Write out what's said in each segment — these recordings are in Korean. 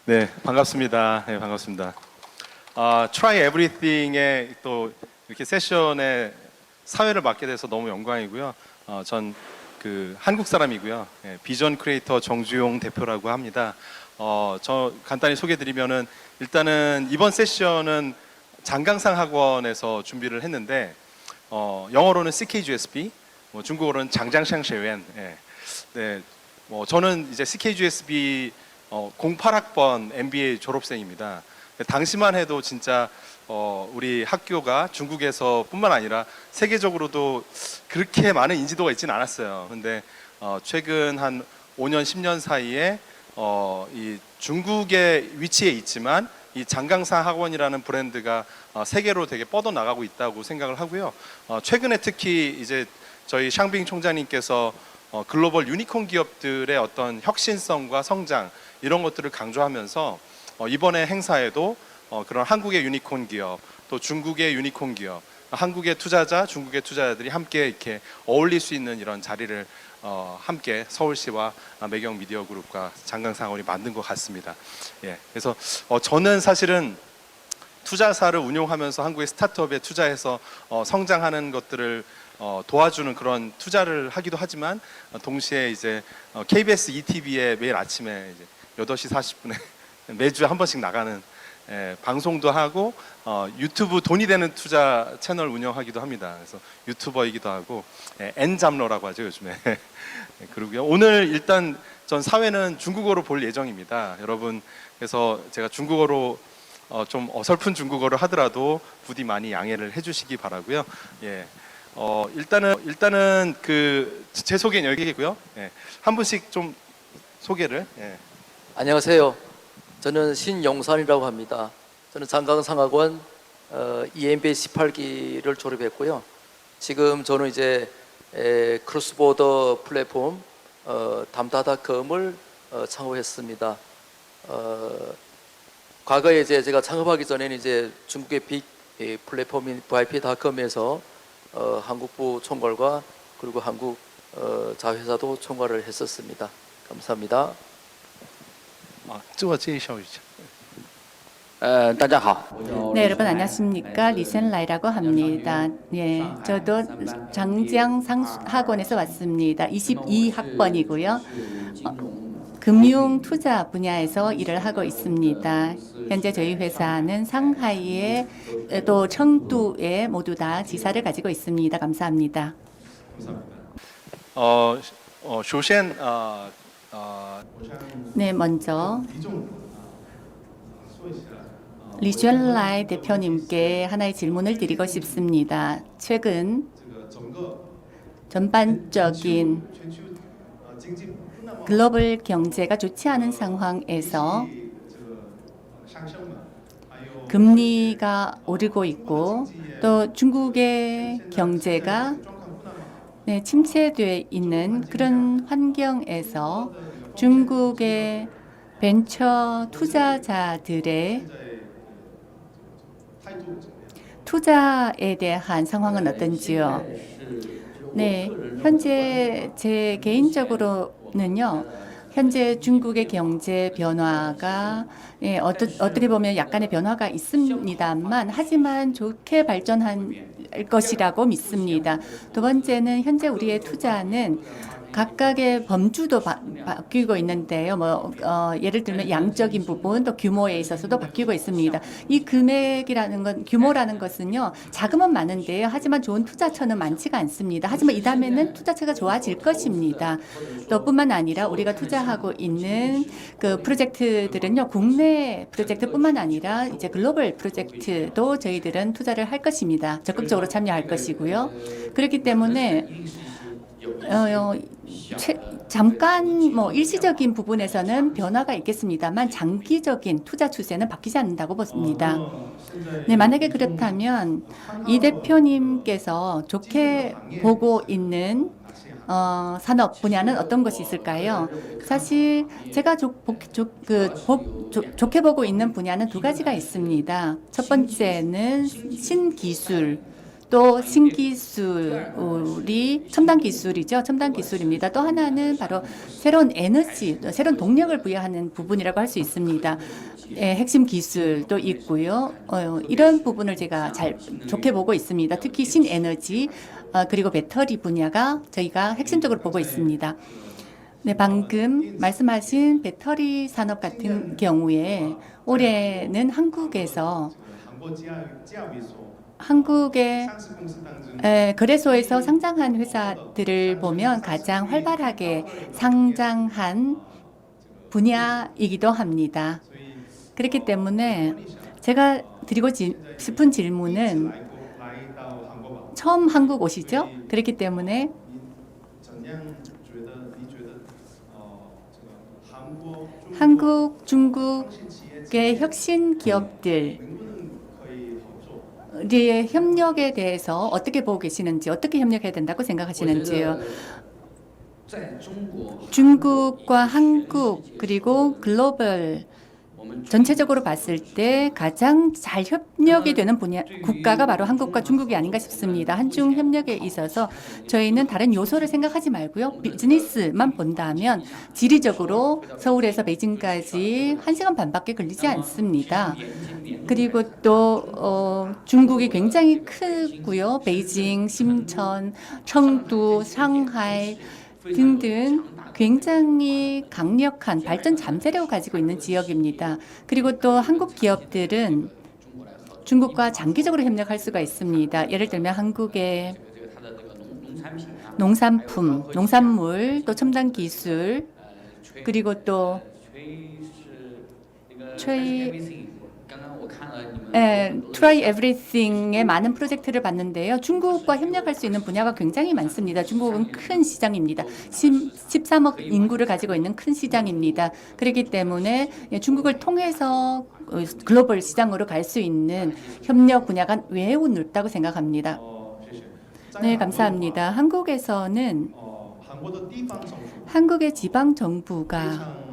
네, 반갑습니다. 네, 반갑습니다. Try Everything의 또 이렇게 세션에 사회를 맡게 돼서 너무 영광이고요. 전 그 한국 사람이고요. 비전 크리에이터 정주용 대표라고 합니다. 저 간단히 소개드리면은 일단은 이번 세션은 장강상 학원에서 준비를 했는데 영어로는 CKGSB, 중국어로는 장장샹쉐웬. 네, 저는 이제 CKGSB 08학번 MBA 졸업생입니다. 당시만 해도 진짜 우리 학교가 중국에서 뿐만 아니라 세계적으로도 그렇게 많은 인지도가 있지는 않았어요. 근데 최근 한 5년, 10년 사이에 이 중국의 위치에 있지만 이 장강상 학원이라는 브랜드가 세계로 되게 뻗어나가고 있다고 생각을 하고요. 최근에 특히 이제 저희 샹빙 총장님께서 글로벌 유니콘 기업들의 어떤 혁신성과 성장 이런 것들을 강조하면서 이번에 행사에도 그런 한국의 유니콘 기업, 또 중국의 유니콘 기업, 한국의 투자자, 중국의 투자자들이 함께 이렇게 어울릴 수 있는 이런 자리를 함께 서울시와 매경 미디어 그룹과 장강상원이 만든 것 같습니다. 예, 그래서 저는 사실은 투자사를 운용하면서 한국의 스타트업에 투자해서 성장하는 것들을 도와주는 그런 투자를 하기도 하지만 동시에 이제 KBS ETV에 매일 아침에 이제 8시 40분에 매주 한 번씩 나가는 방송도 하고 유튜브 돈이 되는 투자 채널 운영하기도 합니다. 그래서 유튜버이기도 하고 N잡러라고 하죠 요즘에. 그리고요 오늘 일단 전 사회는 중국어로 볼 예정입니다. 여러분 그래서 제가 중국어로 좀 어설픈 중국어를 하더라도 부디 많이 양해를 해주시기 바라고요. 예. 일단은 그 제 소개는 여기고요. 예. 한 분씩 좀 소개를. 예. 안녕하세요. 저는 신용산이라고 합니다. 저는 장강상학원 EMBA 18기를 졸업했고요. 지금 저는 이제 크로스보더 플랫폼 담다닷컴을 창업했습니다. 과거에 이제 제가 창업하기 전에는 이제 중국의 빅 플랫폼인 VIP닷컴에서 한국부 총괄과 그리고 한국 자회사도 총괄을 했었습니다. 감사합니다. 自我介绍一下。大家好。 네, 여러분 안녕하십니까? 리센라이라고 합니다. 예, 저도 장江학원에서 왔습니다. 22학번이고요. 금융 투자 분야에서 일을 하고 있습니다. 현재 저희 회사는 상하이에 또 청두에 모두 다 지사를 가지고 있습니다. 감사합니다. 首先 네, 먼저 리슈얼라이 대표님께 하나의 질문을 드리고 싶습니다. 최근 전반적인 글로벌 경제가 좋지 않은 상황에서 금리가 오르고 있고 또 중국의 경제가 침체되어 있는 그런 환경에서 중국의 벤처 투자자들의 투자에 대한 상황은 어떤지요? 네, 현재 제 개인적으로는요. 현재 중국의 경제 변화가 어떻게 보면 약간의 변화가 있습니다만 하지만 좋게 발전할 것이라고 믿습니다. 두 번째는 현재 우리의 투자는 각각의 범주도 바뀌고 있는데요. 예를 들면 양적인 부분 또 규모에 있어서도 바뀌고 있습니다. 이 금액이라는 건 규모라는 것은요. 자금은 많은데요. 하지만 좋은 투자처는 많지가 않습니다. 하지만 이 다음에는 투자처가 좋아질 것입니다. 또 뿐만 아니라 우리가 투자하고 있는 그 프로젝트들은요. 국내 프로젝트뿐만 아니라 이제 글로벌 프로젝트도 저희들은 투자를 할 것입니다. 적극적으로 참여할 것이고요. 그렇기 때문에 잠깐 일시적인 부분에서는 변화가 있겠습니다만 장기적인 투자 추세는 바뀌지 않는다고 보십니다. 네, 만약에 그렇다면 이 대표님께서 좋게 보고 있는 산업 분야는 어떤 것이 있을까요? 사실 제가 좋게 보고 있는 분야는 두 가지가 있습니다. 첫 번째는 신기술. 또 신기술이 첨단 기술이죠. 첨단 기술입니다. 또 하나는 바로 새로운 에너지, 새로운 동력을 부여하는 부분이라고 할 수 있습니다. 핵심 기술도 있고요. 이런 부분을 제가 좋게 보고 있습니다. 특히 신에너지 그리고 배터리 분야가 저희가 핵심적으로 보고 있습니다. 네, 방금 말씀하신 배터리 산업 같은 경우에 올해는 한국의 거래소에서 상장한 회사들을 보면 가장 활발하게 상장한 분야이기도 합니다. 그렇기 때문에 제가 드리고 싶은 질문은 처음 한국 오시죠? 그렇기 때문에 한국, 중국의 혁신 기업들 우리의 협력에 대해서 어떻게 보고 계시는지, 어떻게 협력해야 된다고 생각하시는지요? 중국과 한국 그리고 글로벌 전체적으로 봤을 때 가장 잘 협력이 되는 국가가 바로 한국과 중국이 아닌가 싶습니다. 한중 협력에 있어서 저희는 다른 요소를 생각하지 말고요. 비즈니스만 본다면 지리적으로 서울에서 베이징까지 1시간 반밖에 걸리지 않습니다. 그리고 또 중국이 굉장히 크고요. 베이징, 심천, 청두, 상하이 등등 굉장히 강력한 발전 잠재력을 가지고 있는 지역입니다. 그리고 또 한국 기업들은 중국과 장기적으로 협력할 수가 있습니다. 예를 들면 한국의 농산품, 농산물, 또 첨단 기술, 그리고 또 Try Everything의 많은 프로젝트를 봤는데요. 중국과 협력할 수 있는 분야가 굉장히 많습니다. 중국은 큰 시장입니다. 13억 인구를 가지고 있는 큰 시장입니다. 그렇기 때문에 중국을 통해서 글로벌 시장으로 갈 수 있는 협력 분야가 매우 넓다고 생각합니다. 네, 감사합니다. 한국에서는 한국의 지방 정부가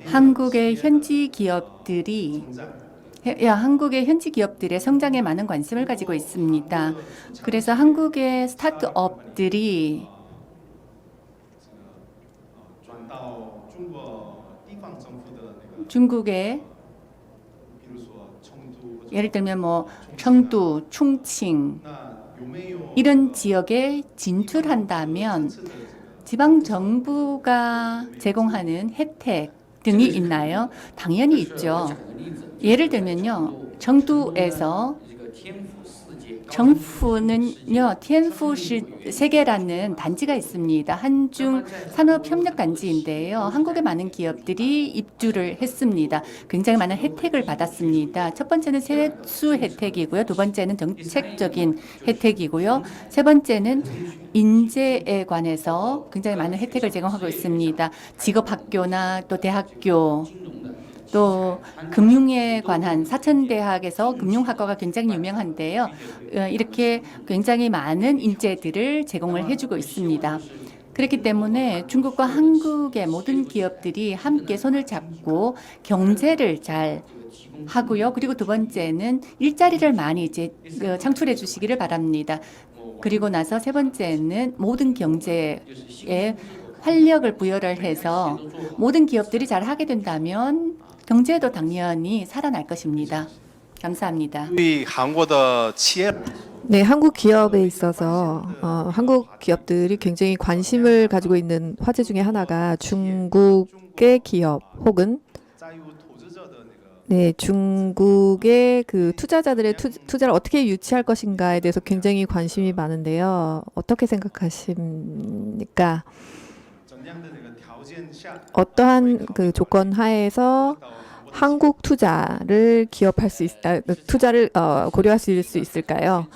한국의 현지 기업들의 성장에 많은 관심을 가지고 있습니다. 그래서 한국의 스타트업들이 중국의 예를 들면 청두, 충칭 이런 지역에 진출한다면 지방 정부가 제공하는 혜택 등이 있나요? 당연히 있죠. 예를 들면요. 청두에서 정부는요. 티엔푸시 세계라는 단지가 있습니다. 한중 산업협력단지인데요. 한국의 많은 기업들이 입주를 했습니다. 굉장히 많은 혜택을 받았습니다. 첫 번째는 세수 혜택이고요. 두 번째는 정책적인 혜택이고요. 세 번째는 인재에 관해서 굉장히 많은 혜택을 제공하고 있습니다. 직업학교나 또 대학교 또 금융에 관한 사천대학에서 금융학과가 굉장히 유명한데요. 이렇게 굉장히 많은 인재들을 제공을 해주고 있습니다. 그렇기 때문에 중국과 한국의 모든 기업들이 함께 손을 잡고 경제를 잘 하고요. 그리고 두 번째는 일자리를 많이 창출해 주시기를 바랍니다. 그리고 나서 세 번째는 모든 경제에 활력을 부여를 해서 모든 기업들이 잘 하게 된다면 경제도 당연히 살아날 것입니다. 감사합니다. 对韩国的企业 네, 한국 기업에 있어서 한국 기업들이 굉장히 관심을 가지고 있는 화제 중에 하나가 중국의 기업 혹은 네, 중국의 그 투자자들의 투자를 어떻게 유치할 것인가에 대해서 굉장히 관심이 많은데요. 어떻게 생각하십니까? 어떠한 그 조건 하에서 한국 투자를 투자를 고려할 수 있을까요?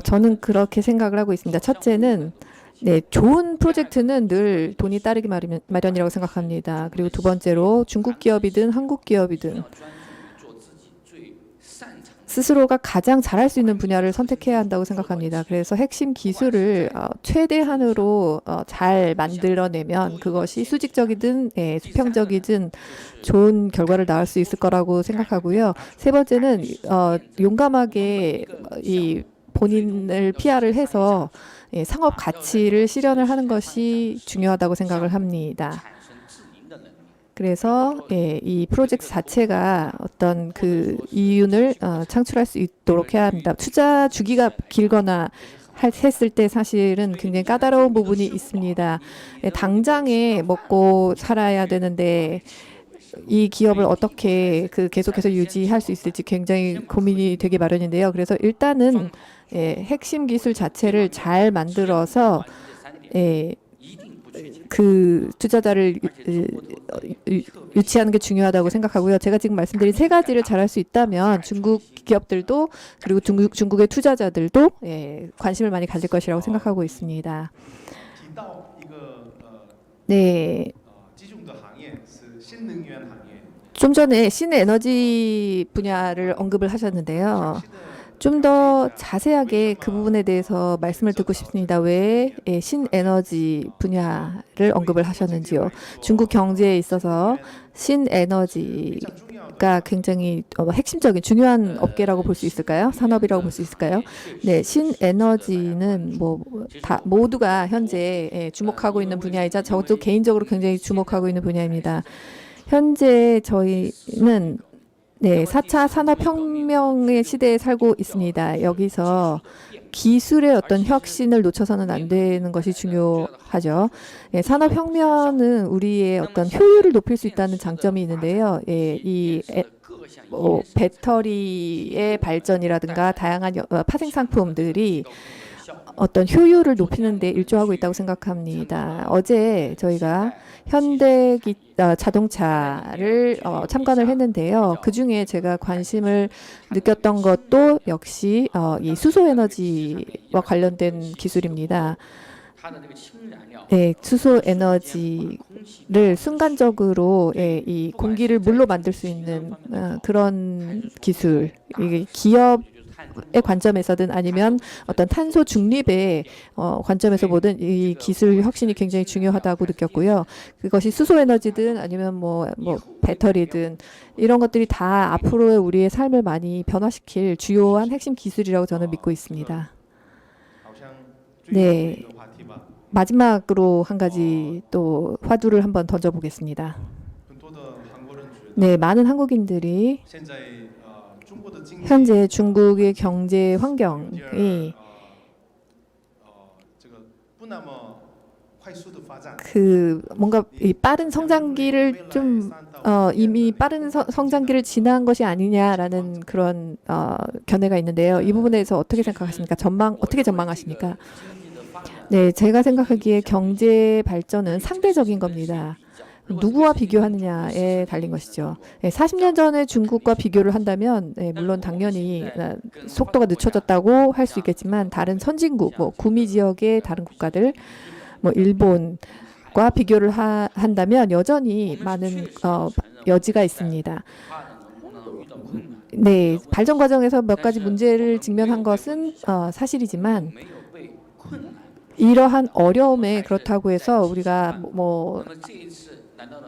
저는 그렇게 생각을 하고 있습니다. 첫째는 네, 좋은 프로젝트는 늘 돈이 따르기 마련이라고 생각합니다. 그리고 두 번째로 중국 기업이든 한국 기업이든 스스로가 가장 잘할 수 있는 분야를 선택해야 한다고 생각합니다. 그래서 핵심 기술을 최대한으로 잘 만들어내면 그것이 수직적이든 수평적이든 좋은 결과를 낳을 수 있을 거라고 생각하고요. 세 번째는 용감하게 이 본인을 PR을 해서 상업 가치를 실현을 하는 것이 중요하다고 생각을 합니다. 그래서 이 프로젝트 자체가 어떤 그 이윤을 창출할 수 있도록 해야 합니다. 투자 주기가 길거나 했을 때 사실은 굉장히 까다로운 부분이 있습니다. 당장에 먹고 살아야 되는데 이 기업을 어떻게 계속해서 유지할 수 있을지 굉장히 고민이 되기 마련인데요. 그래서 일단은 핵심 기술 자체를 잘 만들어서 그 투자자를 유치하는 게 중요하다고 생각하고요. 제가 지금 말씀드린 세 가지를 잘할 수 있다면 중국 기업들도 그리고 중국의 투자자들도 관심을 많이 가질 것이라고 생각하고 있습니다. 네. 좀 전에 신에너지 분야를 언급을 하셨는데요. 좀 더 자세하게 그 부분에 대해서 말씀을 듣고 싶습니다. 왜 신에너지 분야를 언급을 하셨는지요? 중국 경제에 있어서 신에너지가 굉장히 핵심적인 중요한 업계라고 볼 수 있을까요? 산업이라고 볼 수 있을까요? 네, 신에너지는 모두가 현재 주목하고 있는 분야이자 저도 개인적으로 굉장히 주목하고 있는 분야입니다. 현재 저희는 4차 산업혁명의 시대에 살고 있습니다. 여기서 기술의 어떤 혁신을 놓쳐서는 안 되는 것이 중요하죠. 산업혁명은 우리의 어떤 효율을 높일 수 있다는 장점이 있는데요. 배터리의 발전이라든가 다양한 파생 상품들이 어떤 효율을 높이는 데 일조하고 있다고 생각합니다. 어제 저희가 현대 자동차를 참관을 했는데요. 그중에 제가 관심을 느꼈던 것도 역시 이 수소에너지와 관련된 기술입니다. 네, 수소에너지를 순간적으로 이 공기를 물로 만들 수 있는 그런 기술, 이게 기업의 관점에서든 아니면 어떤 탄소 중립의 관점에서 보든 이 기술 혁신이 굉장히 중요하다고 느꼈고요. 그것이 수소에너지든 아니면 뭐 배터리든 이런 것들이 다 앞으로의 우리의 삶을 많이 변화시킬 주요한 핵심 기술이라고 저는 믿고 있습니다. 네. 마지막으로 한 가지 또 화두를 한번 던져보겠습니다. 네, 많은 한국인들이 현재 중국의 경제 환경이 뭔가 이 빠른 성장기를 좀 이미 빠른 성장기를 지난 것이 아니냐라는 그런 견해가 있는데요. 이 부분에서 어떻게 생각하십니까? 어떻게 전망하십니까? 네, 제가 생각하기에 경제 발전은 상대적인 겁니다. 누구와 비교하느냐에 달린 것이죠. 40년 전에 중국과 비교를 한다면 물론 당연히 속도가 늦춰졌다고 할 수 있겠지만 다른 선진국, 구미 지역의 다른 국가들, 일본과 비교를 한다면 여전히 많은 여지가 있습니다. 네, 발전 과정에서 몇 가지 문제를 직면한 것은 사실이지만 이러한 어려움에 그렇다고 해서 우리가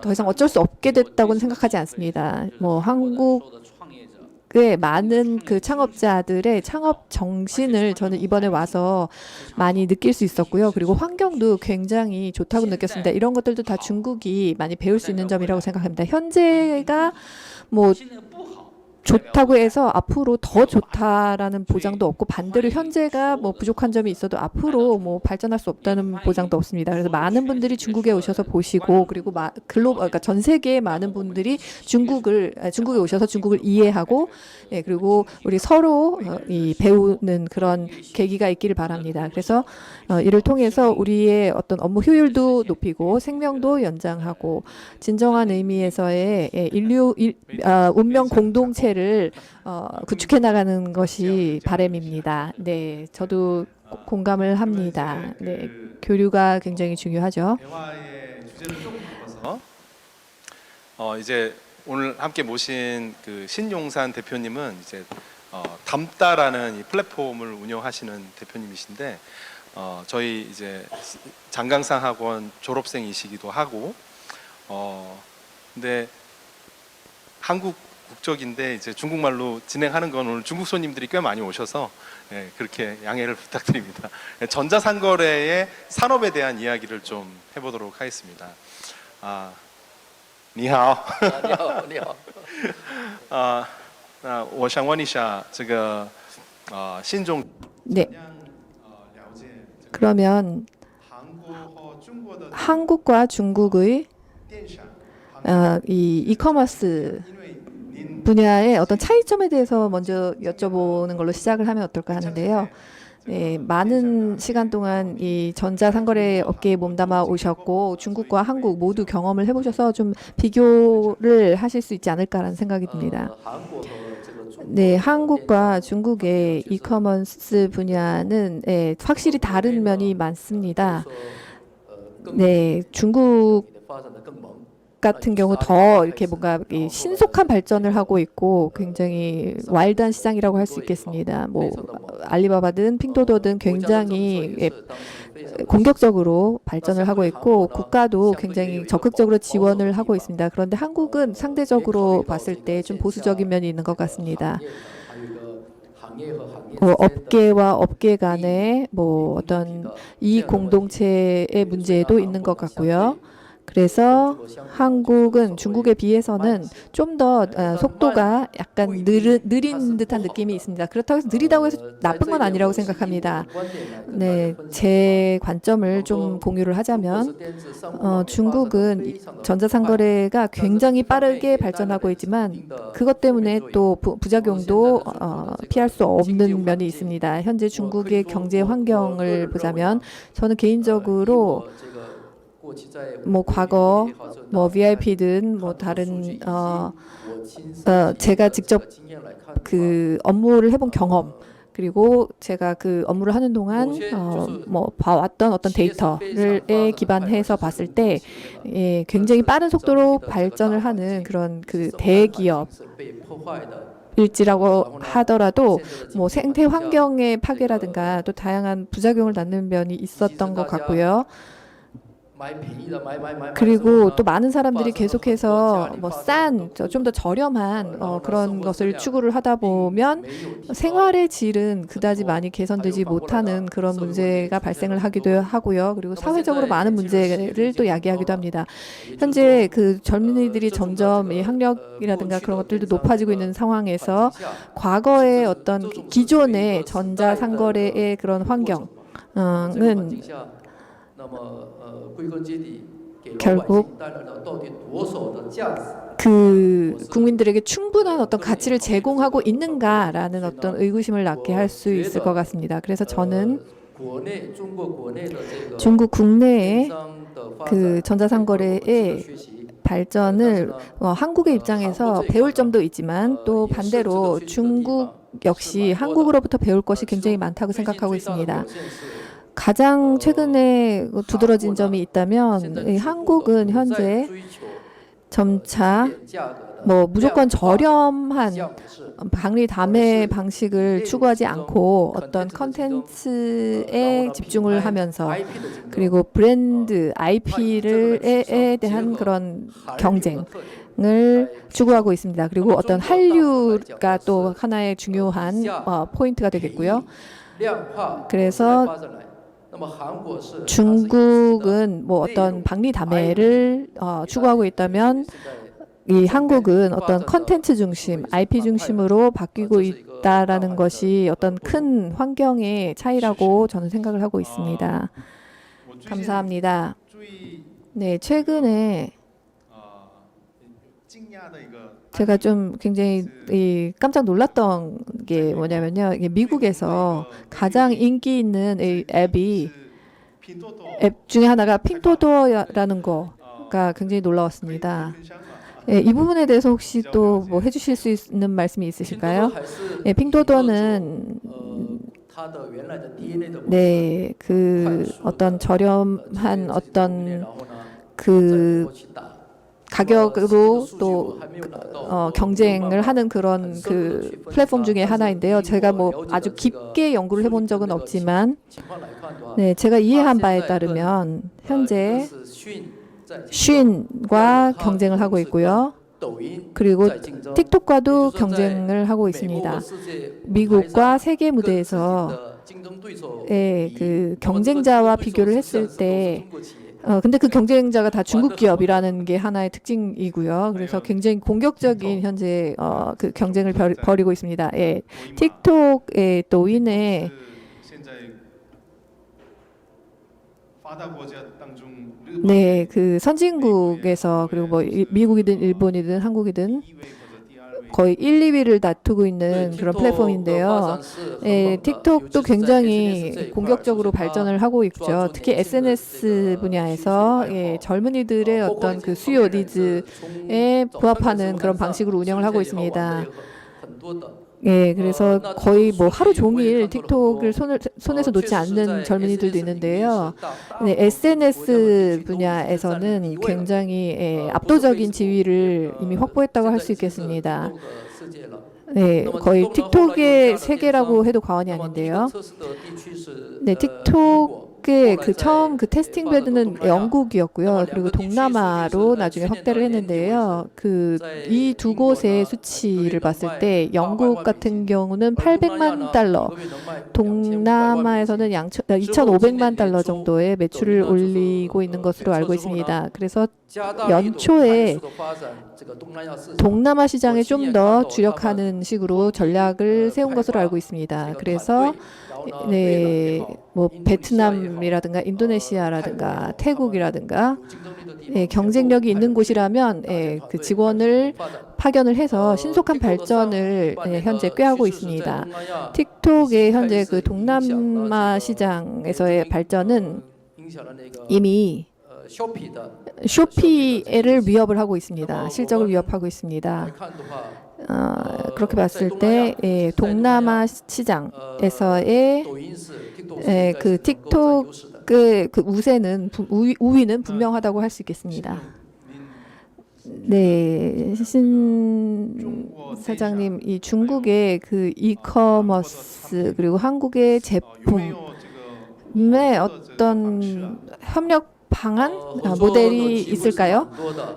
더 이상 어쩔 수 없게 됐다고는 생각하지 않습니다. 한국의 많은 그 창업자들의 창업 정신을 저는 이번에 와서 많이 느낄 수 있었고요. 그리고 환경도 굉장히 좋다고 느꼈습니다. 이런 것들도 다 중국이 많이 배울 수 있는 점이라고 생각합니다. 현재가 좋다고 해서 앞으로 더 좋다라는 보장도 없고 반대로 현재가 뭐 부족한 점이 있어도 앞으로 뭐 발전할 수 없다는 보장도 없습니다. 그래서 많은 분들이 중국에 오셔서 보시고 그리고 그러니까 전 세계의 많은 분들이 중국에 오셔서 중국을 이해하고 예, 그리고 우리 서로 이 배우는 그런 계기가 있기를 바랍니다. 그래서 이를 통해서 우리의 어떤 업무 효율도 높이고 생명도 연장하고 진정한 의미에서의 운명 공동체를 구축해 나가는 것이 바람입니다. 네, 저도 공감을 합니다. 네, 교류가 굉장히 중요하죠. 대화의 주제를 조금 바꿔서 이제 오늘 함께 모신 그 신용산 대표님은 이제 담다라는 이 플랫폼을 운영하시는 대표님이신데 저희 이제 장강상 학원 졸업생이시기도 하고 근데 한국 국적인데 이제 중국말로 진행하는 건 오늘 중국 손님들이 꽤 많이 오셔서 예, 그렇게 양해를 부탁드립니다. 전자상거래의 산업에 대한 이야기를 좀 해보도록 하겠습니다. 你好你好，你好。那我想问一下这个信众 네, 그러면 한국과 중국의 이 이커머스 분야의 어떤 차이점에 대해서 먼저 여쭤보는 걸로 시작을 하면 어떨까 하는데요. 네, 많은 시간 동안 이 전자상거래 업계에 몸담아 오셨고 중국과 한국 모두 경험을 해보셔서 좀 비교를 하실 수 있지 않을까라는 생각이 듭니다. 네, 한국과 중국의 이커머스 분야는 확실히 다른 면이 많습니다. 네, 중국 같은 경우 더 이렇게 뭔가 신속한 발전을 하고 있고 굉장히 와일드한 시장이라고 할 수 있겠습니다. 뭐 알리바바든 핑도도든 굉장히 공격적으로 발전을 하고 있고 국가도 굉장히 적극적으로 지원을 하고 있습니다. 그런데 한국은 상대적으로 봤을 때 좀 보수적인 면이 있는 것 같습니다. 업계와 업계 간의 뭐 어떤 이익 공동체의 문제도 있는 것 같고요. 그래서 한국은 중국에 비해서는 좀 더 속도가 약간 느린 듯한 느낌이 있습니다. 그렇다고 해서 느리다고 해서 나쁜 건 아니라고 생각합니다. 네, 제 관점을 좀 공유를 하자면 중국은 전자상거래가 굉장히 빠르게 발전하고 있지만 그것 때문에 또 부작용도 피할 수 없는 면이 있습니다. 현재 중국의 경제 환경을 보자면 저는 개인적으로 뭐 과거 뭐 VIP든 뭐 다른 제가 직접 그 업무를 해본 경험 그리고 제가 그 업무를 하는 동안 뭐 봐왔던 어떤 데이터에 기반해서 봤을 때 굉장히 빠른 속도로 발전을 하는 그런 그 대기업 일지라고 하더라도 뭐 생태 환경의 파괴라든가 또 다양한 부작용을 낳는 면이 있었던 것 같고요. 그리고 또 많은 사람들이 계속해서 뭐 싼, 좀 더 저렴한 그런 것을 추구를 하다 보면 생활의 질은 그다지 많이 개선되지 못하는 그런 문제가 발생을 하기도 하고요. 그리고 사회적으로 많은 문제를 또 야기하기도 합니다. 현재 그 젊은이들이 점점 이 학력이라든가 그런 것들도 높아지고 있는 상황에서 과거의 어떤 기존의 전자상거래의 그런 환경은 결국 그 국민들에게 충분한 어떤 가치를 제공하고 있는가라는 어떤 의구심을 낳게 할 수 있을 것 같습니다. 그래서 저는 중국 국내의 그 전자상거래의 발전을 한국의 입장에서 배울 점도 있지만 또 반대로 중국 역시 한국으로부터 배울 것이 굉장히 많다고 생각하고 있습니다. 가장 최근에 두드러진 점이 있다면 한국은 현재 점차 뭐 무조건 저렴한 박리 담회 방식을 추구하지 않고 어떤 컨텐츠에 집중을 하면서 그리고 브랜드 IP에 대한 그런 경쟁을 추구하고 있습니다. 그리고 어떤 한류가 또 하나의 중요한 포인트가 되겠고요. 그래서 중국은 뭐 어떤 박리 담회를 추구하고 있다면 이 한국은 어떤 컨텐츠 중심, IP 중심으로 바뀌고 있다라는 것이 어떤 큰 환경의 차이라고 저는 생각을 하고 있습니다. 감사합니다. 네, 최근에 제가 좀 굉장히 깜짝 놀랐던 게 뭐냐면요. 이게 미국에서 가장 인기 있는 이 앱 중에 하나가 핑토도어라는 거가 굉장히 놀라웠습니다. 예, 이 부분에 대해서 혹시 또 뭐 해주실 수 있는 말씀이 있으실까요? 예, 핑토도어는 네, 그 어떤 저렴한 어떤 그 가격으로 또 경쟁을 하는 그런 그 플랫폼 중에 하나인데요. 제가 뭐 아주 깊게 연구를 해본 적은 없지만, 네, 제가 이해한 바에 따르면 현재 쉰과 경쟁을 하고 있고요. 그리고 틱톡과도 경쟁을 하고 있습니다. 미국과 세계 무대에서 그 경쟁자와 비교를 했을 때 근데 그 경쟁자가 다 중국 기업이라는 게 하나의 특징이고요. 그래서 굉장히 공격적인 현재 그 경쟁을 벌이고 있습니다. 예, 틱톡의 또 인에 네, 그 선진국에서 그리고 뭐 미국이든 일본이든 한국이든 거의 1, 2위를 다투고 있는 그런 플랫폼인데요. 예, 틱톡도 굉장히 공격적으로 발전을 하고 있죠. 특히 SNS 분야에서 젊은이들의 어떤 그 수요 니즈에 부합하는 그런 방식으로 운영을 하고 있습니다. 예, 그래서 거의 뭐 하루 종일 틱톡을 손에서 놓지 않는 젊은이들도 있는데요. 네, SNS 분야에서는 굉장히 압도적인 지위를 이미 확보했다고 할 수 있겠습니다. 네, 거의 틱톡의 세계라고 해도 과언이 아닌데요. 네, 틱톡의 그 처음 그 테스팅 베드는 영국이었고요. 그리고 동남아로 나중에 확대를 했는데요. 그 이 두 곳의 수치를 봤을 때 영국 같은 경우는 800만 달러, 동남아에서는 2,500만 달러 정도의 매출을 올리고 있는 것으로 알고 있습니다. 그래서 연초에 동남아 시장에 좀 더 주력하는 식으로 전략을 세운 것으로 알고 있습니다. 그래서 네, 뭐 베트남이라든가 인도네시아라든가 태국이라든가 경쟁력이 있는 곳이라면 그 직원을 파견을 해서 신속한 발전을 현재 꾀하고 있습니다. 틱톡의 현재 그 동남아 시장에서의 발전은 이미 쇼피를 위협을 하고 있습니다. 실적을 위협하고 있습니다. 그렇게 봤을 때 동남아 시장에서의 그 틱톡의 그 우위는 분명하다고 할 수 있겠습니다. 네, 신 사장님, 이 중국의 그 이커머스 그리고 한국의 제품의 어떤 협력 방안, 모델이 있을까요?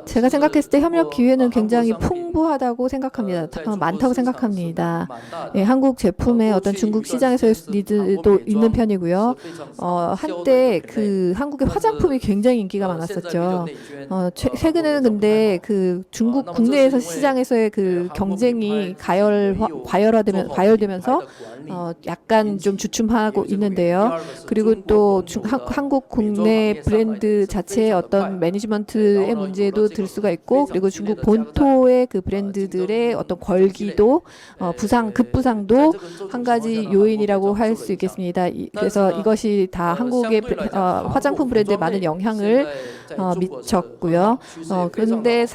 제가 생각했을 때 협력 기회는 굉장히 풍부하다고 생각합니다. 많다고 생각합니다. 예, 한국 제품의 어떤 중국 시장에서의 니즈도 있는 편이고요. 한때 그 한국의 화장품이 굉장히 인기가 많았었죠. 최근에는 근데 그 중국 국내에서 시장에서의 그 경쟁이 과열되면서 약간 좀 주춤하고 있는데요. 그리고 또 한국 국내 브랜드 자체의 어떤 매니지먼트의 문제도 들 수가 있고, 그리고 중국 본토의 그 브랜드들의 어떤 걸기도 급부상도 한 가지 요인이라고 할 수 있겠습니다. 그래서 이것이 다 한국의 화장품 브랜드에 많은 영향을 미쳤고요. 그런데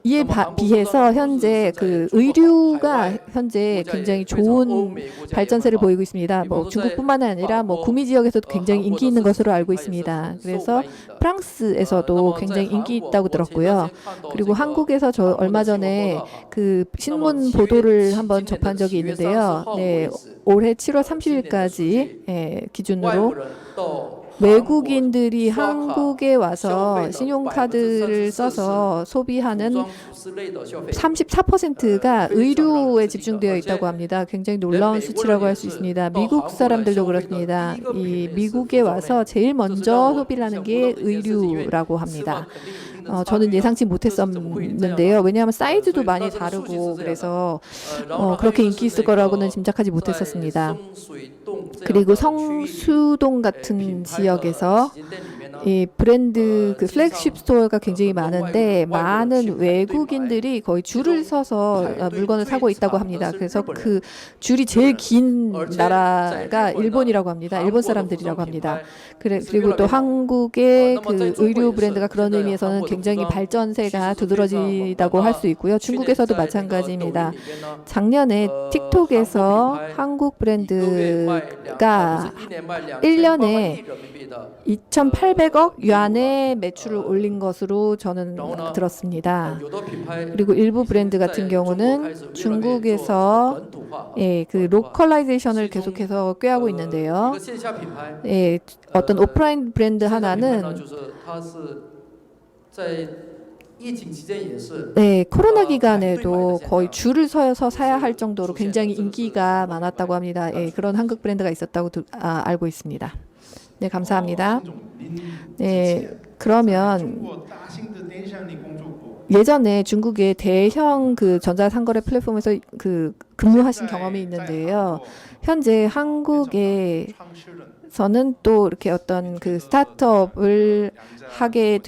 이에 비해서 현재 그 의류가 현재 굉장히 좋은 발전세를 보이고 있습니다. 뭐 중국뿐만 아니라 뭐 구미 지역에서도 굉장히 인기 있는 것으로 알고 있습니다. 그래서 프랑스에서도 굉장히 인기 있다고 들었고요. 그리고 한국에서 저 얼마 전에 그 신문 보도를 한번 접한 적이 있는데요. 네, 올해 7월 30일까지 기준으로 외국인들이 한국에 와서 신용카드를 써서 소비하는 34%가 의류에 집중되어 있다고 합니다. 굉장히 놀라운 수치라고 할 수 있습니다. 미국 사람들도 그렇습니다. 이 미국에 와서 제일 먼저 소비를 하는 게 의류라고 합니다. 저는 예상치 못했었는데요. 왜냐하면 사이즈도 많이 다르고 그래서 그렇게 인기 있을 거라고는 짐작하지 못했었습니다. 그리고 성수동 같은 지역에서 이 브랜드 그 플래그십 스토어가 굉장히 많은데 많은 외국인들이 거의 줄을 서서 물건을 사고 있다고 합니다. 그래서 그 줄이 제일 긴 나라가 일본이라고 합니다. 일본 사람들이라고 합니다. 그리고 또 한국의 그 의류 브랜드가 그런 의미에서는 굉장히 발전세가 두드러지다고 할 수 있고요. 중국에서도 마찬가지입니다. 작년에 틱톡에서 한국 브랜드가 1년에 2,800억 yuan의 매출을 올린 것으로 저는 들었습니다. 그리고 일부 브랜드 같은 경우는 중국에서 그 로컬라이제이션을 계속해서 꾀하고 있는데요. 어떤 오프라인 브랜드 하나는 코로나 기간에도 거의 줄을 서서 사야 할 정도로 굉장히 인기가 많았다고 합니다. 그런 한국 브랜드가 있었다고 알고 있습니다. 네, 감사합니다. 네, 그러면 예전에 중국의 대형 그 전자상거래 플랫폼에서 그 근무하신 경험이 있는데요. 현재 한국에서는 또 이렇게 어떤 그 스타트업을 하게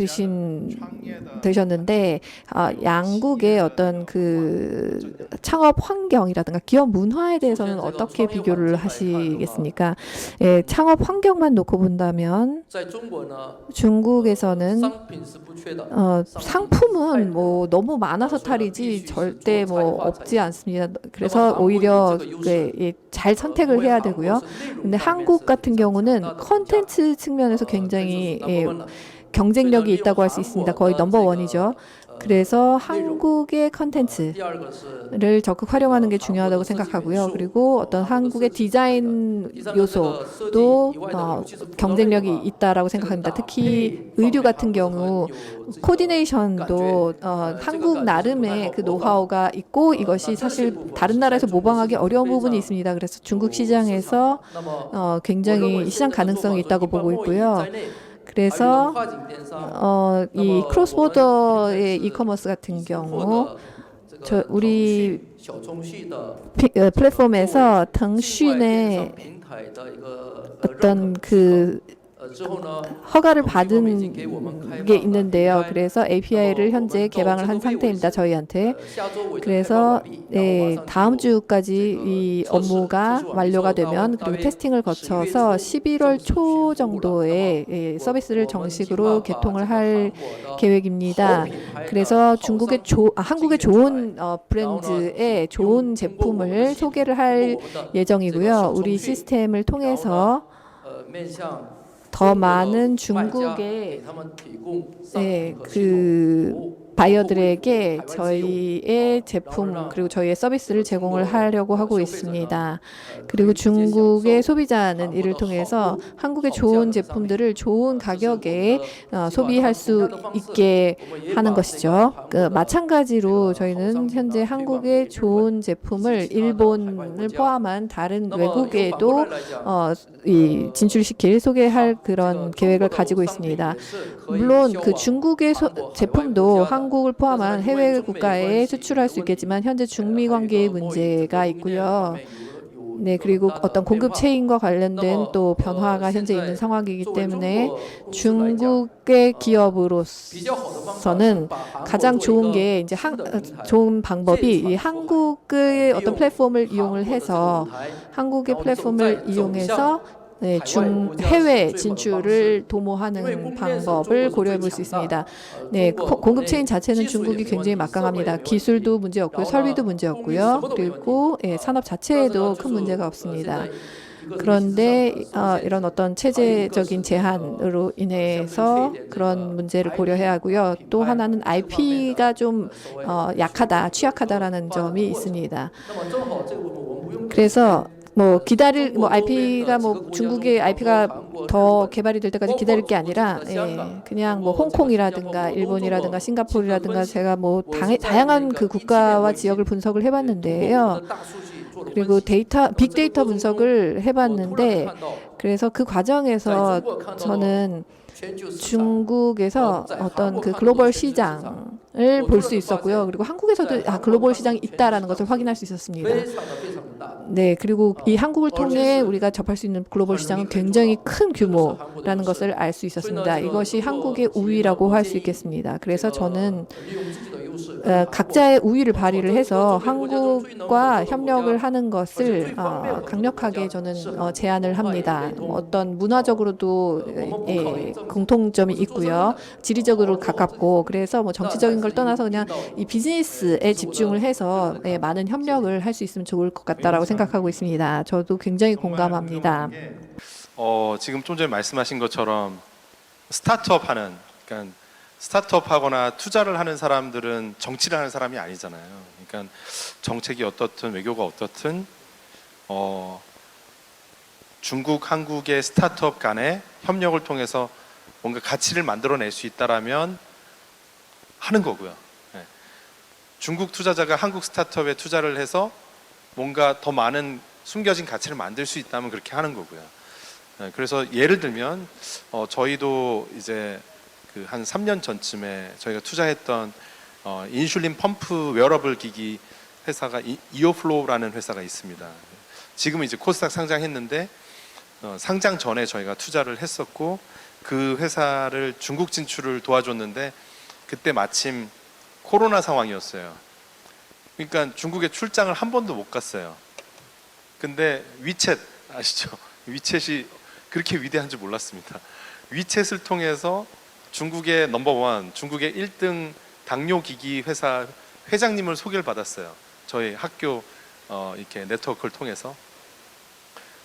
되셨는데 양국의 어떤 그 창업 환경이라든가 기업 문화에 대해서는 어떻게 비교를 하시겠습니까? 창업 환경만 놓고 본다면 중국에서는 상품은 뭐 너무 많아서 탈이지 절대 뭐 없지 않습니다. 그래서 오히려 잘 선택을 해야 되고요. 근데 한국 같은 경우는 컨텐츠 측면에서 굉장히 경쟁력이 있다고 할 수 있습니다. 거의 넘버원이죠. 그래서 한국의 컨텐츠를 적극 활용하는 게 중요하다고 생각하고요. 그리고 어떤 한국의 디자인 요소도 경쟁력이 있다라고 생각합니다. 특히 의류 같은 경우 코디네이션도 한국 나름의 그 노하우가 있고 이것이 사실 다른 나라에서 모방하기 어려운 부분이 있습니다. 그래서 중국 시장에서 굉장히 시장 가능성이 있다고 보고 있고요. 그래서 이 크로스보더의 이커머스 같은 경우 우리 플랫폼에서腾讯의 어떤 그 허가를 받은 게 있는데요. 그래서 API를 현재 개방을 한 상태입니다. 저희한테. 그래서 다음 주까지 이 업무가 완료가 되면 그리고 테스팅을 거쳐서 11월 초 정도에 서비스를 정식으로 개통을 할 계획입니다. 그래서 한국의 좋은 브랜드의 좋은 제품을 소개를 할 예정이고요. 우리 시스템을 통해서 더 많은 중국의 그 바이어들에게 저희의 제품 그리고 저희의 서비스를 제공을 하려고 하고 있습니다. 그리고 중국의 소비자는 이를 통해서 한국의 좋은 제품들을 좋은 가격에 소비할 수 있게 하는 것이죠. 마찬가지로 저희는 현재 한국의 좋은 제품을 일본을 포함한 다른 외국에도 진출시킬 소개할 그런 계획을 가지고 있습니다. 물론 그 중국의 제품도 한국을 포함한 해외 국가에 수출할 수 있겠지만 현재 중미 관계의 문제가 있고요. 네, 그리고 어떤 공급 체인과 관련된 또 변화가 현재 있는 상황이기 때문에 중국의 기업으로서는 가장 좋은 게 이제 좋은 방법이 이 한국의 어떤 플랫폼을 이용을 해서 한국의 플랫폼을 이용해서 해외 진출을 도모하는 방법을 고려해 볼 수 있습니다. 네, 공급 체인 자체는 중국이 굉장히 막강합니다. 기술도 문제 없고요, 설비도 문제 없고요, 그리고 산업 자체에도 큰 문제가 없습니다. 그런데 이런 어떤 체제적인 제한으로 인해서 그런 문제를 고려해야 하고요. 또 하나는 IP가 좀 취약하다라는 점이 있습니다. 그래서 IP가 중국의 IP가 더 개발이 될 때까지 기다릴 게 아니라, 그냥 홍콩이라든가 일본이라든가 싱가포르라든가 제가 다양한 그 국가와 지역을 분석을 해봤는데요. 그리고 빅데이터 분석을 해봤는데, 그래서 그 과정에서 저는 중국에서 어떤 그 글로벌 시장을 볼 수 있었고요. 그리고 한국에서도 글로벌 시장이 있다라는 것을 확인할 수 있었습니다. 네, 그리고 이 한국을 통해 우리가 접할 수 있는 글로벌 시장은 굉장히 큰 규모라는 것을 알 수 있었습니다. 이것이 한국의 우위라고 할 수 있겠습니다. 그래서 저는 각자의 우위를 발휘를 해서 한국과 협력을 하는 것을 강력하게 저는 제안을 합니다. 어떤 문화적으로도 공통점이 있고요. 지리적으로 가깝고 그래서 뭐 정치적인 걸 떠나서 그냥 이 비즈니스에 집중을 해서 많은 협력을 할 수 있으면 좋을 것 같다라고 생각하고 있습니다. 저도 굉장히 공감합니다. 지금 좀 전에 말씀하신 것처럼 스타트업 하는, 그러니까 스타트업 하거나 투자를 하는 사람들은 정치를 하는 사람이 아니잖아요. 그러니까 정책이 어떻든 외교가 어떻든 중국, 한국의 스타트업 간의 협력을 통해서 뭔가 가치를 만들어낼 수 있다라면 하는 거고요. 네. 중국 투자자가 한국 스타트업에 투자를 해서 뭔가 더 많은 숨겨진 가치를 만들 수 있다면 그렇게 하는 거고요. 네. 그래서 예를 들면 저희도 이제 그 한 3년 전쯤에 저희가 투자했던 인슐린 펌프 웨어러블 기기 회사가 이오플로우라는 회사가 있습니다. 지금은 이제 코스닥 상장했는데 상장 전에 저희가 투자를 했었고 그 회사를 중국 진출을 도와줬는데 그때 마침 코로나 상황이었어요. 그러니까 중국에 출장을 한 번도 못 갔어요. 근데 위챗 아시죠? 위챗이 그렇게 위대한 줄 몰랐습니다. 위챗을 통해서 중국의 넘버원, 중국의 1등 당뇨기기 회사 회장님을 소개를 받았어요. 저희 학교 이렇게 네트워크를 통해서.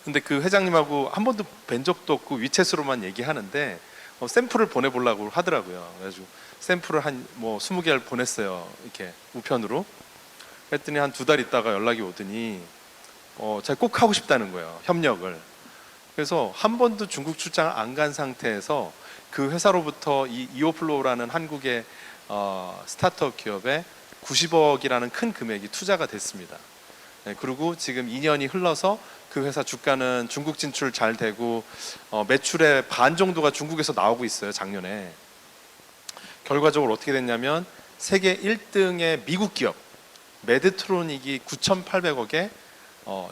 근데 그 회장님하고 한 번도 뵌 적도 없고 위챗으로만 얘기하는데 샘플을 보내보려고 하더라고요. 그래가지고 샘플을 한 뭐 20개를 보냈어요. 이렇게 우편으로. 했더니 한 2달 있다가 연락이 오더니 제가 꼭 하고 싶다는 거예요. 협력을. 그래서 한 번도 중국 출장을 안 간 상태에서 그 회사로부터 이 이오플로우라는 한국의 스타트업 기업에 90억이라는 큰 금액이 투자가 됐습니다. 네, 그리고 지금 2년이 흘러서 그 회사 주가는 중국 진출 잘 되고 매출의 반 정도가 중국에서 나오고 있어요. 작년에. 결과적으로 어떻게 됐냐면 세계 1등의 미국 기업 메드트로닉이 9,800억에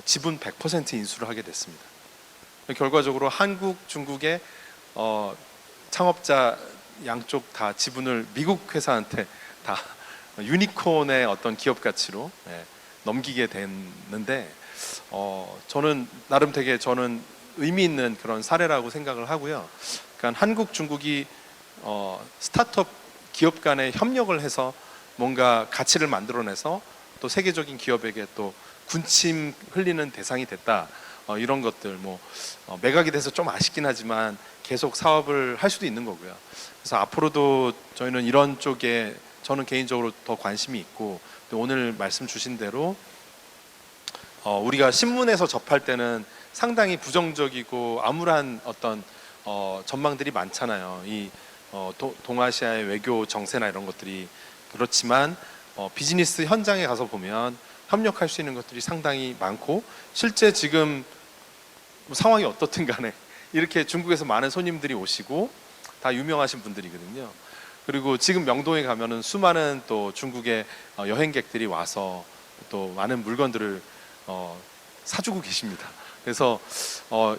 지분 100% 인수를 하게 됐습니다. 결과적으로 한국, 중국의 창업자 양쪽 다 지분을 미국 회사한테 다 유니콘의 어떤 기업 가치로 넘기게 됐는데 저는 나름 되게 저는 의미 있는 그런 사례라고 생각을 하고요. 그러니까 한국, 중국이 스타트업 기업 간의 협력을 해서 뭔가 가치를 만들어내서 또 세계적인 기업에게 또 군침 흘리는 대상이 됐다. 이런 것들 매각이 돼서 좀 아쉽긴 하지만 계속 사업을 할 수도 있는 거고요. 그래서 앞으로도 저희는 이런 쪽에 저는 개인적으로 더 관심이 있고 또 오늘 말씀 주신 대로 우리가 신문에서 접할 때는 상당히 부정적이고 암울한 어떤 전망들이 많잖아요. 이 동아시아의 외교 정세나 이런 것들이 그렇지만 비즈니스 현장에 가서 보면 협력할 수 있는 것들이 상당히 많고 실제 지금 상황이 어떻든 간에 이렇게 중국에서 많은 손님들이 오시고 다 유명하신 분들이거든요. 그리고 지금 명동에 가면은 수많은 또 중국의 여행객들이 와서 또 많은 물건들을 사주고 계십니다. 그래서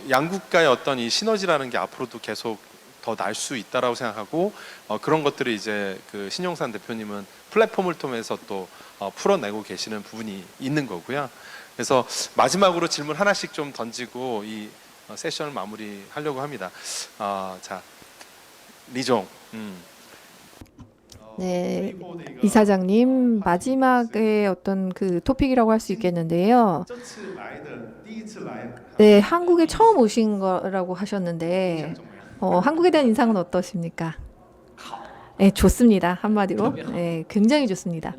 양국가의 어떤 이 시너지라는 게 앞으로도 계속 더 날 수 있다라고 생각하고 그런 것들을 이제 그 신용산 대표님은 플랫폼을 통해서 또 풀어내고 계시는 부분이 있는 거고요. 그래서 마지막으로 질문 하나씩 좀 던지고 이 세션을 마무리하려고 합니다. 자, 리종. 네, 이사장님 마지막에 어떤 그 토픽이라고 할 수 있겠는데요. 네, 한국에 처음 오신 거라고 하셨는데 한국에 대한 인상은 어떠십니까? 네, 좋습니다. 한마디로. 네, 굉장히 좋습니다.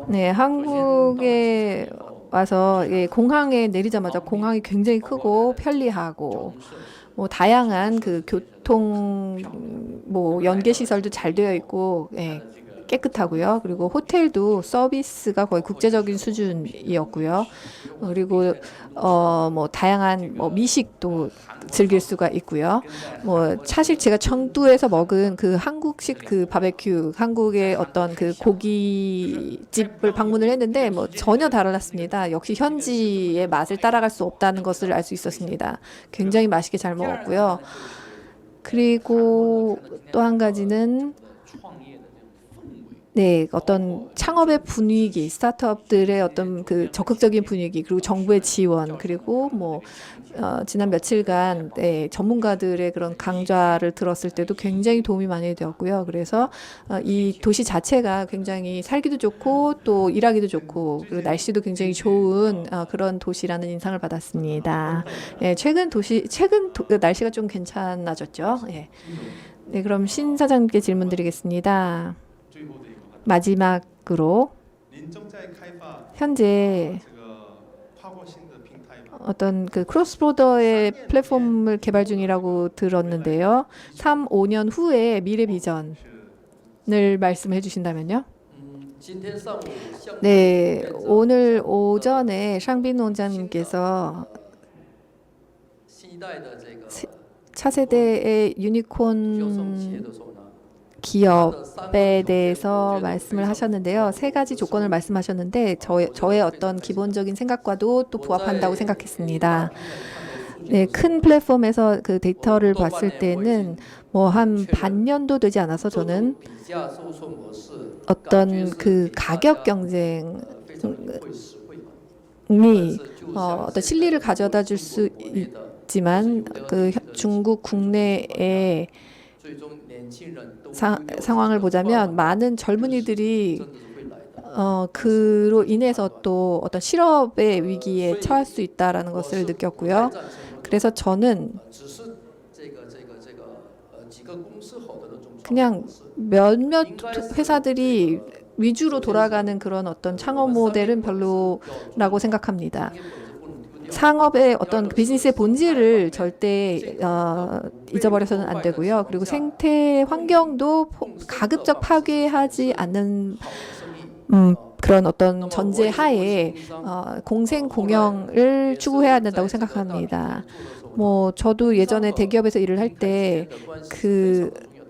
네, 한국에 와서 공항에 내리자마자 공항이 굉장히 크고 편리하고 다양한 그 교통 연계 시설도 잘 되어 있고 깨끗하고요. 그리고 호텔도 서비스가 거의 국제적인 수준이었고요. 그리고 뭐 다양한 뭐 미식도 즐길 수가 있고요. 뭐 사실 제가 청두에서 먹은 그 한국식 그 바베큐, 한국의 어떤 그 고깃집을 방문을 했는데 뭐 전혀 달랐습니다. 역시 현지의 맛을 따라갈 수 없다는 것을 알 수 있었습니다. 굉장히 맛있게 잘 먹었고요. 그리고 또 한 가지는 네, 어떤 창업의 분위기, 스타트업들의 어떤 그 적극적인 분위기, 그리고 정부의 지원, 그리고 뭐 지난 며칠간 네, 전문가들의 그런 강좌를 들었을 때도 굉장히 도움이 많이 되었고요. 그래서 이 도시 자체가 굉장히 살기도 좋고 또 일하기도 좋고 그리고 날씨도 굉장히 좋은 그런 도시라는 인상을 받았습니다. 네, 최근 날씨가 좀 괜찮아졌죠. 예. 네, 그럼 신 사장님께 질문드리겠습니다. 마지막으로 현재 어떤 그 크로스보더의 플랫폼을 개발 중이라고 들었는데요. 3, 5년 후에 미래 비전을 말씀해 주신다면요. 네, 오늘 오전에 샹빈 원장님께서 차세대의 유니콘 기업에 대해서 말씀을 하셨는데요. 세 가지 조건을 말씀하셨는데 저의 어떤 기본적인 생각과도 또 부합한다고 생각했습니다. 네, 큰 플랫폼에서 그 데이터를 봤을 때는 뭐 한 반년도 되지 않아서 저는 어떤 그 가격 경쟁이 어떤 실리를 가져다 줄 수 있지만 그 중국 국내에 상황을 보자면 많은 젊은이들이 그로 인해서 또 어떤 실업의 위기에 처할 수 있다라는 것을 느꼈고요. 그래서 저는 그냥 몇몇 회사들이 위주로 돌아가는 그런 어떤 창업 모델은 별로라고 생각합니다. 상업의 어떤 비즈니스의 본질을 절대 잊어버려서는 안 되고요. 그리고 생태 환경도 가급적 파괴하지 않는 그런 어떤 전제 하에 공생 공영을 추구해야 된다고 생각합니다. 뭐 저도 예전에 대기업에서 일을 할 때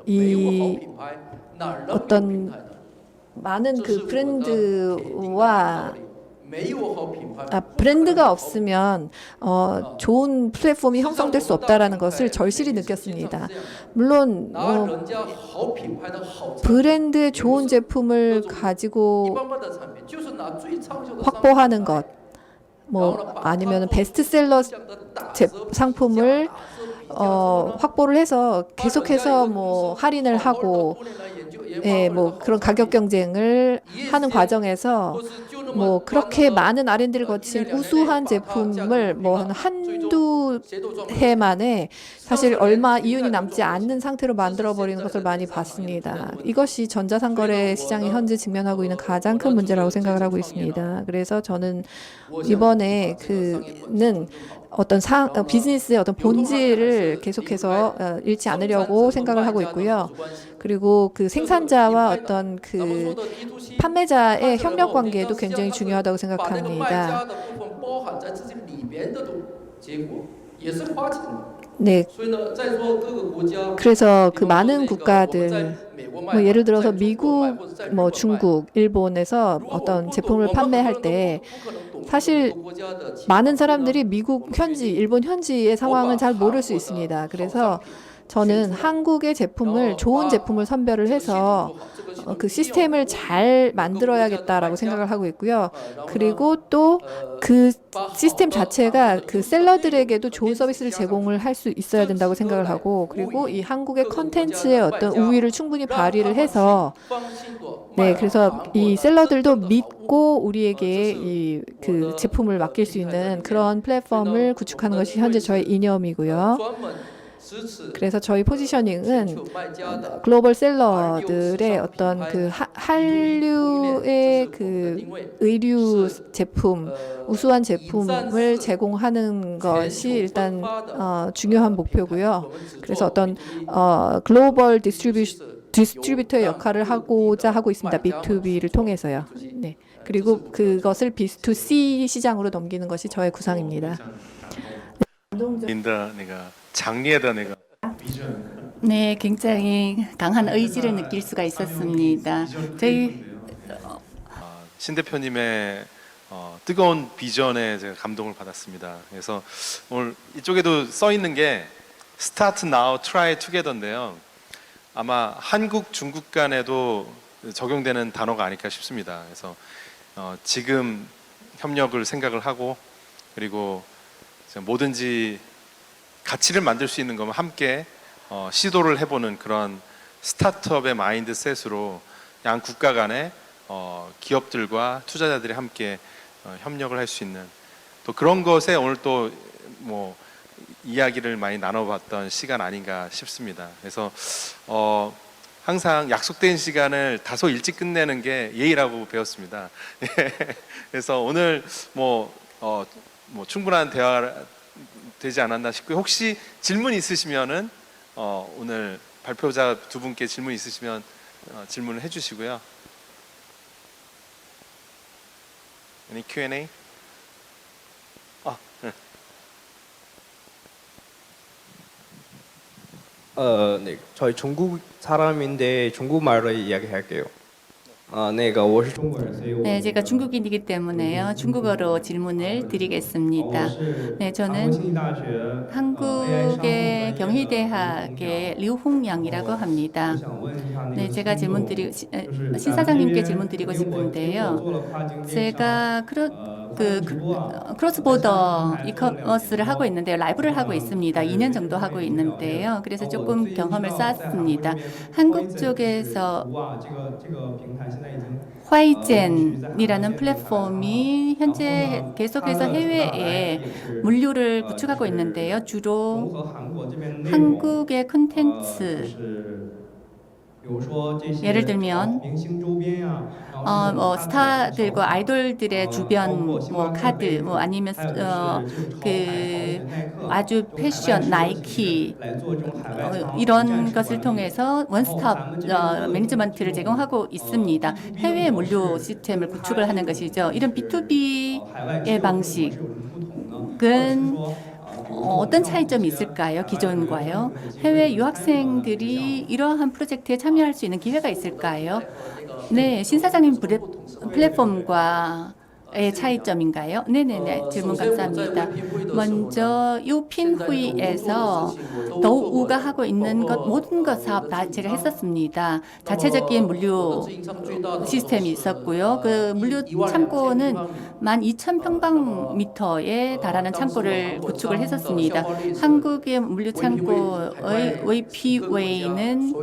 이 어떤 많은 그 브랜드와 브랜드가 없으면 좋은 플랫폼이 형성될 수 없다라는 것을 절실히 느꼈습니다. 물론 브랜드의 좋은 제품을 가지고 확보하는 것, 뭐 아니면 베스트셀러 상품을 확보를 해서 계속해서 뭐 할인을 하고, 예, 뭐 그런 가격 경쟁을 하는 과정에서 뭐 그렇게 많은 R&D를 거친 우수한 제품을 뭐 한두 해 만에 사실 얼마 이윤이 남지 않는 상태로 만들어 버리는 것을 많이 봤습니다. 이것이 전자상거래 시장이 현재 직면하고 있는 가장 큰 문제라고 생각을 하고 있습니다. 그래서 저는 이번에 어떤 비즈니스의 어떤 본질을 계속해서 잃지 않으려고 생각을 하고 있고요. 그리고 그 생산자와 어떤 그 판매자의 협력 관계도 굉장히 중요하다고 생각합니다. 네. 그래서 그 많은 국가들, 뭐 예를 들어서 미국, 뭐 중국, 일본에서 어떤 제품을 판매할 때 사실 많은 사람들이 미국 현지, 일본 현지의 상황은 잘 모를 수 있습니다. 그래서 저는 한국의 제품을 좋은 제품을 선별을 해서 그 시스템을 잘 만들어야겠다라고 생각을 하고 있고요. 그리고 또 그 시스템 자체가 그 셀러들에게도 좋은 서비스를 제공을 할 수 있어야 된다고 생각을 하고, 그리고 이 한국의 컨텐츠의 어떤 우위를 충분히 발휘를 해서 네, 그래서 이 셀러들도 믿고 우리에게 그 제품을 맡길 수 있는 그런 플랫폼을 구축하는 것이 현재 저의 이념이고요. 그래서 저희 포지셔닝은 글로벌 셀러들의 어떤 그 한류의 그 의류 제품, 우수한 제품을 제공하는 것이 일단 중요한 목표고요. 그래서 어떤 글로벌 디스트리뷰션 디스트리뷰터의 역할을 하고자 하고 있습니다. B2B를 통해서요. 네. 그리고 그것을 B2C 시장으로 넘기는 것이 저의 구상입니다. 您的那个强烈的那个 네, 굉장히 강한 의지를 느낄 수가 있었습니다. 저희 신 대표님의 뜨거운 비전에 제가 감동을 받았습니다. 그래서 오늘 이쪽에도 써 있는 게 Start Now, Try Together인데요. 아마 한국, 중국 간에도 적용되는 단어가 아닐까 싶습니다. 그래서 지금 협력을 생각을 하고 그리고 뭐든지 가치를 만들 수 있는 거면 함께 시도를 해보는 그런 스타트업의 마인드셋으로 양 국가 간에 기업들과 투자자들이 함께 협력을 할 수 있는 또 그런 것에 오늘 또 뭐 이야기를 많이 나눠봤던 시간 아닌가 싶습니다. 그래서 항상 약속된 시간을 다소 일찍 끝내는 게 예의라고 배웠습니다. 그래서 오늘 뭐 충분한 대화 되지 않았나 싶고요. 혹시 질문 있으시면은 오늘 발표자 두 분께 질문 있으시면 질문을 해주시고요. Any Q&A? 네. 네, 저희 중국 사람인데 중국말로 이야기할게요. 那个我是中国人，所以我 네, 제가 중국인이기 때문에요. 중국어로 질문을 드리겠습니다. 네, 저는 庆大学 한국의 경희대학의 류홍양이라고 합니다. 想问一下那 네, 个 제가 질문 드리 신 사장님께 질문 드리고 싶은데요. 제가 크로스보더 이커머스를 하고 있는데요. 라이브를 하고 있습니다. 2년 정도 하고 있는데요. 그래서 조금 경험을 쌓았습니다. 한국 쪽에서 화이젠이라는 플랫폼이 현재 계속해서 해외에 물류를 구축하고 있는데요. 주로 한국의 콘텐츠 예를 들면 뭐 스타들과 아이돌들의 주변 뭐 카드 뭐 아니면 그 아주 패션 나이키 이런 것을 통해서 원스톱 매니지먼트를 제공하고 있습니다. 해외 물류 시스템을 구축을 하는 것이죠. 이런 B2B의 방식은 어떤 차이점이 있을까요? 기존과요? 해외 유학생들이 이러한 프로젝트에 참여할 수 있는 기회가 있을까요? 네, 신 사장님 플랫폼과의 차이점인가요? 네네네, 질문 감사합니다. 먼저 유핀후이에서 더우가 하고 있는 것 모든 것 사업 다 제가 했었습니다. 자체적인 물류 시스템이 있었고요. 그 물류 창고는 12,000평방미터에 달하는 창고를 구축을 했었습니다. 한국의 물류 창고의 웨이피웨이는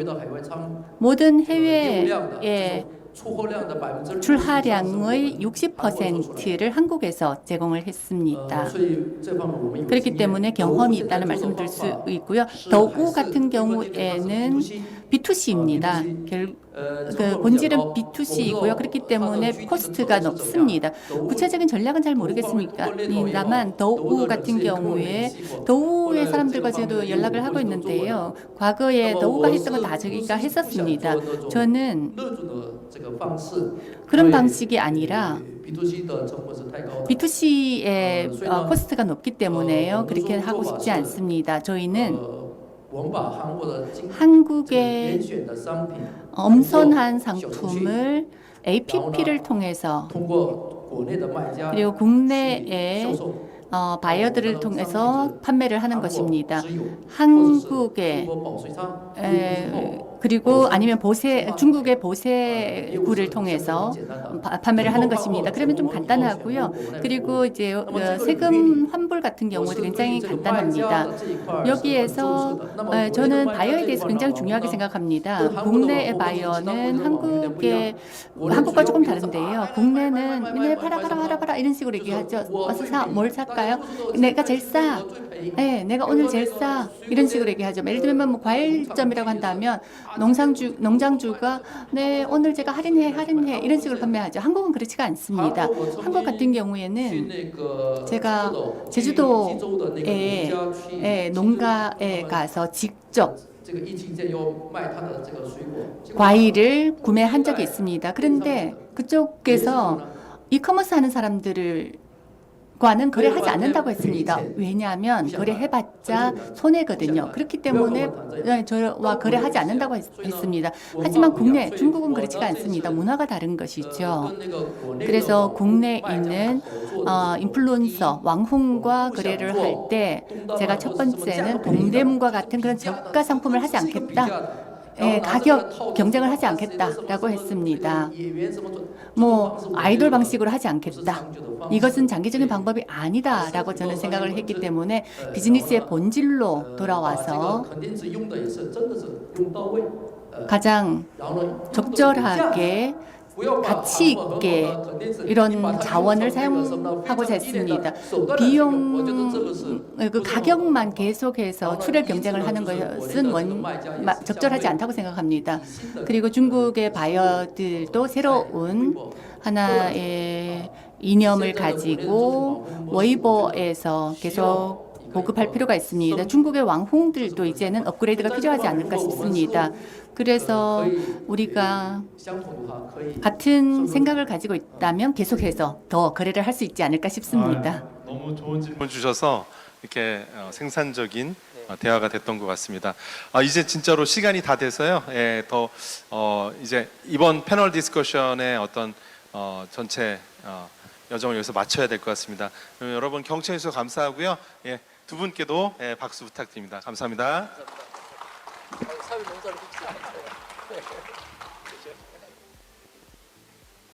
모든 해외에 출하량의 60%를 한국에서 제공을 했습니다. 그렇기 때문에 경험이 있다는 말씀을 드릴 수 있고요. 더우 같은 경우에는 B2C입니다. 그 본질은 B2C이고요. 그렇기 때문에 코스트가 높습니다. 구체적인 전략은 잘 모르겠습니다만 더우 같은 경우에 더우의 사람들과 저도 연락을 하고 있는데요. 과거에 더우가 했던 거 다 저희가 했었습니다. 저는 그런 방식이 아니라 B2C의 코스트가 높기 때문에요. 그렇게 하고 싶지 않습니다. 저희는 한국의 엄선한 상품을 APP를 통해서 그리고 국내에 바이어들을 통해서 판매를 하는 것입니다. 한국의 그리고 아니면 중국의 보세구를 통해서 판매를 하는 것입니다. 그러면 좀 간단하고요. 그리고 이제 세금 환불 같은 경우도 굉장히 간단합니다. 여기에서 저는 바이어에 대해서 굉장히 중요하게 생각합니다. 국내의 바이어는 한국과 조금 다른데요. 국내는 맨날 팔아 이런 식으로 얘기하죠. 와서 사, 뭘 살까요? 내가 제일 싸. 네, 내가 오늘 제일 싸 이런 식으로 얘기하죠. 예를 들면 뭐 과일점이라고 한다면 농장주가 네 오늘 제가 할인해 이런 식으로 판매하죠. 한국은 그렇지가 않습니다. 한국 같은 경우에는 제가 제주도에 농가에 가서 직접 과일을 구매한 적이 있습니다. 그런데 그쪽에서 이커머스 하는 사람들과는 거래하지 않는다고 했습니다. 왜냐하면 거래해봤자 손해거든요. 그렇기 때문에 저와 거래하지 않는다고 했습니다. 하지만 국내 중국은 그렇지가 않습니다. 문화가 다른 것이죠. 그래서 국내에 있는 인플루언서 왕홍과 거래를 할 때 제가 첫 번째는 동대문과 같은 그런 저가 상품을 하지 않겠다. 가격 경쟁을 하지 않겠다라고 했습니다. 뭐 아이돌 방식으로 하지 않겠다. 이것은 장기적인 방법이 아니다라고 저는 생각을 했기 때문에 비즈니스의 본질로 돌아와서 가장 적절하게 가치 있게 이런 자원을 사용하고자 했습니다. 그 가격만 계속해서 출혈 경쟁을 하는 것은 적절하지 않다고 생각합니다. 그리고 중국의 바이어들도 새로운 하나의 이념을 가지고 웨이보에서 계속 보급할 필요가 있습니다. 중국의 왕홍들도 이제는 업그레이드가 필요하지 않을까 싶습니다. 그래서 우리가 같은 생각을 가지고 있다면 계속해서 더 거래를 할 수 있지 않을까 싶습니다. 너무 좋은 질문 주셔서 이렇게 생산적인 대화가 됐던 것 같습니다. 이제 진짜로 시간이 다 돼서요. 더 이제 이번 패널 디스커션의 어떤 전체 여정을 여기서 마쳐야 될 것 같습니다. 여러분 경청해 주셔서 감사하고요. 두 분께도 박수 부탁드립니다. 감사합니다. 사회 농사를 빚지 않았어요.